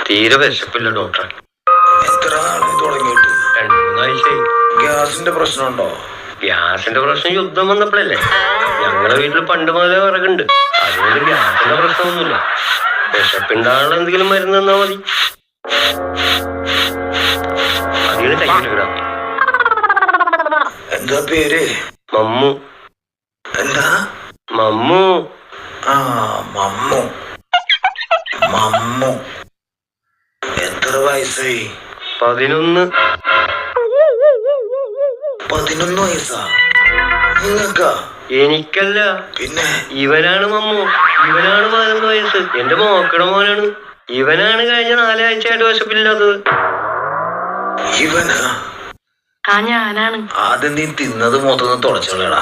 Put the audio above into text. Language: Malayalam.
തീരെ വിശപ്പില്ല ഡോക്ടർ. എത്ര നാളെ തുടങ്ങിയിട്ട്? 2-3 ആഴ്ചയായി. ഗ്യാസിന്റെ പ്രശ്നമുണ്ടോ? ഗ്യാസിന്റെ പ്രശ്നം യുദ്ധം വന്നപ്പോഴല്ലേ. ഞങ്ങളുടെ വീട്ടിൽ പണ്ട് മുതലേ വിറകുണ്ട്, അതുകൊണ്ട് ഗ്യാസിന്റെ പ്രശ്നമൊന്നുമില്ല. വിശപ്പുണ്ടാകാനുള്ള എന്തെങ്കിലും മരുന്ന് തന്നാ മതി. അതിന് കയ്യിലിടാം. എന്താ പേര്? മമ്മു. എന്താ? മമ്മു. ആ, മമ്മു. മമ്മു. എത്ര വയസ്സായി? 11. 11 വയസ്സാ നിങ്ങൾക്കാ? എനിക്കല്ല, പിന്നെ ഇവനാണ് മമ്മു. ഇവനാണ് 11 വയസ്സ്. എന്റെ മോക്കടെ മോനാണ്. ഇവനാണ് കഴിഞ്ഞ 4 ആഴ്ചയായിട്ട് വിശപ്പില്ലാത്തത്. ഇവനാ? ഞാനാണ്. ആദ്യം നീ തിന്നത് മൊത്തം തുടച്ചോളടാ.